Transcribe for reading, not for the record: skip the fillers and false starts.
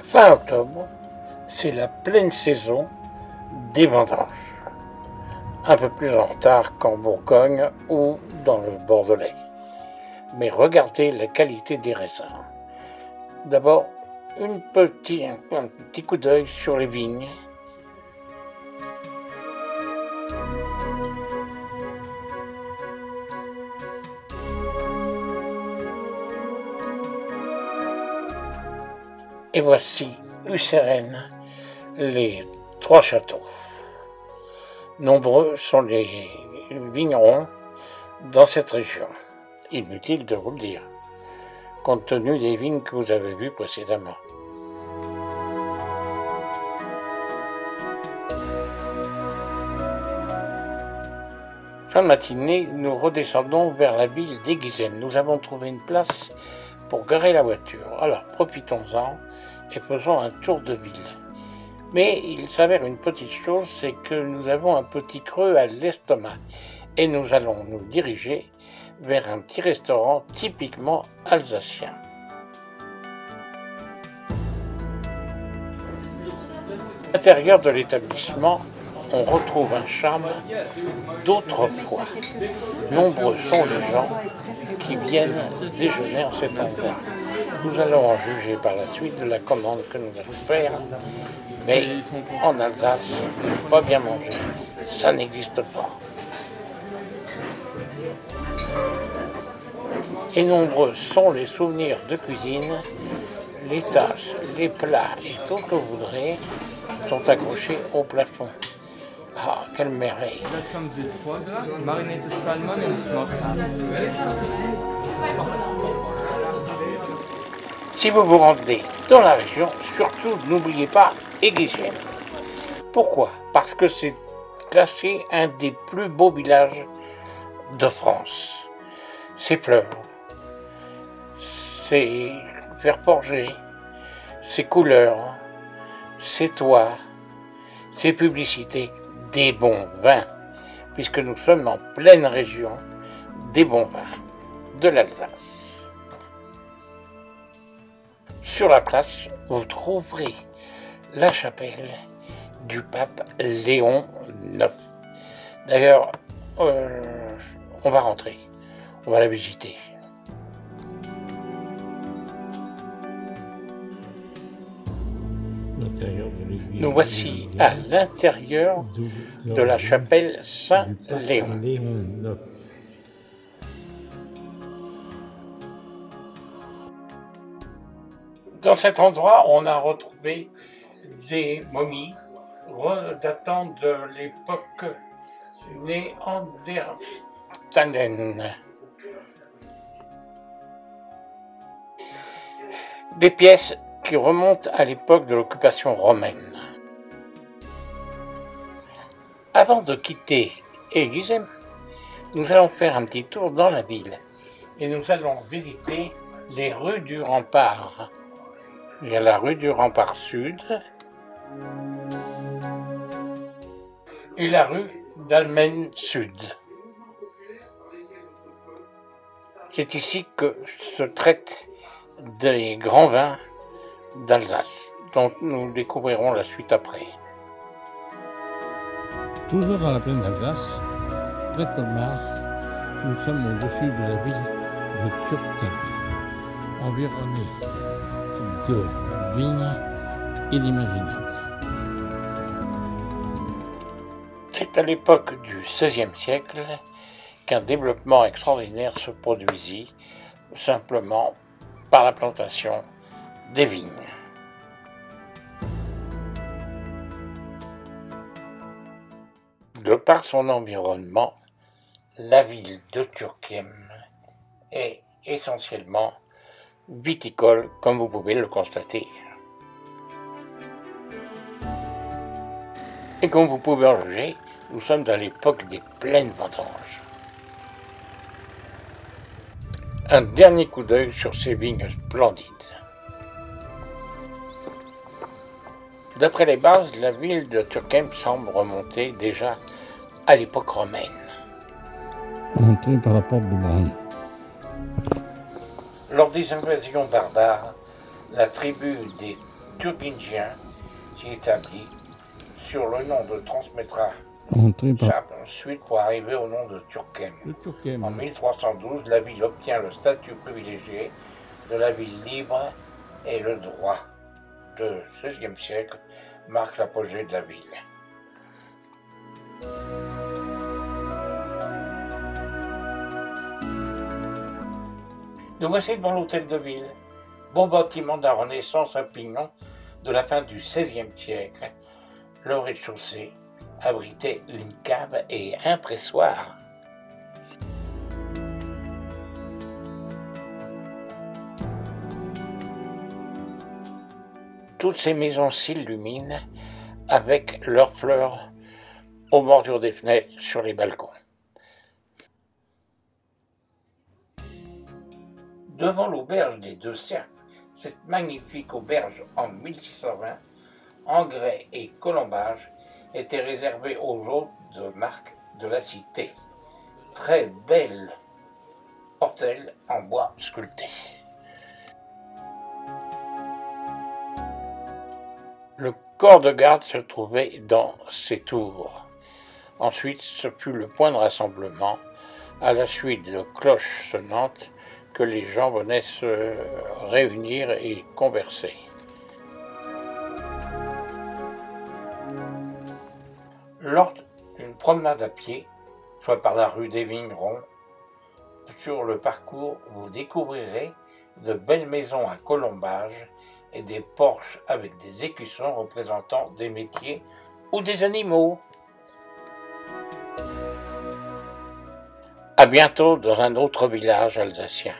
Fin octobre, c'est la pleine saison des vendanges. Un peu plus en retard qu'en Bourgogne ou dans le Bordelais. Mais regardez la qualité des raisins. D'abord, un petit coup d'œil sur les vignes. Et voici Usseren, les trois châteaux. Nombreux sont les vignerons dans cette région. Inutile de vous le dire, compte tenu des vignes que vous avez vues précédemment. Fin de matinée, nous redescendons vers la ville d'Egizem. Nous avons trouvé une place pour garer la voiture. Alors profitons-en et faisons un tour de ville. Mais il s'avère une petite chose, c'est que nous avons un petit creux à l'estomac et nous allons nous diriger vers un petit restaurant typiquement alsacien. À l'intérieur de l'établissement, on retrouve un charme d'autrefois. Nombreux sont les gens qui viennent déjeuner en cet endroit. Nous allons en juger par la suite de la commande que nous allons faire. Mais en Alsace, ne pas bien manger, ça n'existe pas. Et nombreux sont les souvenirs de cuisine, les tasses, les plats et tout ce que vous voudrez sont accrochés au plafond. Ah, quelle merveille! Si vous vous rendez dans la région, surtout n'oubliez pas Egizem. Pourquoi? Parce que c'est classé un des plus beaux villages de France. Ses fleurs, ses fers forgés, ses couleurs, ses toits, ses publicités, des bons vins, puisque nous sommes en pleine région des bons vins de l'Alsace. Sur la place, vous trouverez la chapelle du pape Léon IX. D'ailleurs, on va rentrer, on va la visiter. Nous voici à l'intérieur de la chapelle Saint-Léon. Dans cet endroit, on a retrouvé des momies datant de l'époque néandertalienne. Des pièces qui remontent à l'époque de l'occupation romaine. Avant de quitter Egizem, nous allons faire un petit tour dans la ville et nous allons visiter les rues du Rempart. Il y a la rue du Rempart Sud et la rue d'Almen Sud. C'est ici que se traitent des grands vins d'Alsace, dont nous découvrirons la suite après. Toujours dans la plaine d'Alsace, près de Colmar, nous sommes au-dessus de la ville de Turckheim, environnée de vignes inimaginables. C'est à l'époque du XVIe siècle qu'un développement extraordinaire se produisit simplement par la plantation des vignes. De par son environnement, la ville de Turckheim est essentiellement viticole, comme vous pouvez le constater. Et comme vous pouvez en juger, nous sommes à l'époque des pleines vendanges. Un dernier coup d'œil sur ces vignes splendides. D'après les bases, la ville de Turckheim semble remonter déjà à l'époque romaine. Entrée par la porte de Bran. Lors des invasions barbares, la tribu des Thuringien s'y établit sur le nom de transmettra ensuite pour arriver au nom de Turckheim. En 1312, la ville obtient le statut privilégié de la ville libre et le droit de XVIe siècle marque l'apogée de la ville. Nous voici devant l'hôtel de ville, beau bâtiment de la Renaissance à pignon de la fin du XVIe siècle. Le rez-de-chaussée abritait une cave et un pressoir. Toutes ces maisons s'illuminent avec leurs fleurs aux bordures des fenêtres sur les balcons. Devant l'auberge des Deux Cercles, cette magnifique auberge en 1620, en grès et colombage, était réservée aux hôtes de marque de la cité. Très belle portelle en bois sculpté. Le corps de garde se trouvait dans ces tours. Ensuite, ce fut le point de rassemblement, à la suite de cloches sonnantes, que les gens venaient se réunir et converser. Lors d'une promenade à pied, soit par la rue des Vignerons, sur le parcours, vous découvrirez de belles maisons à colombage et des porches avec des écussons représentant des métiers ou des animaux. À bientôt dans un autre village alsacien.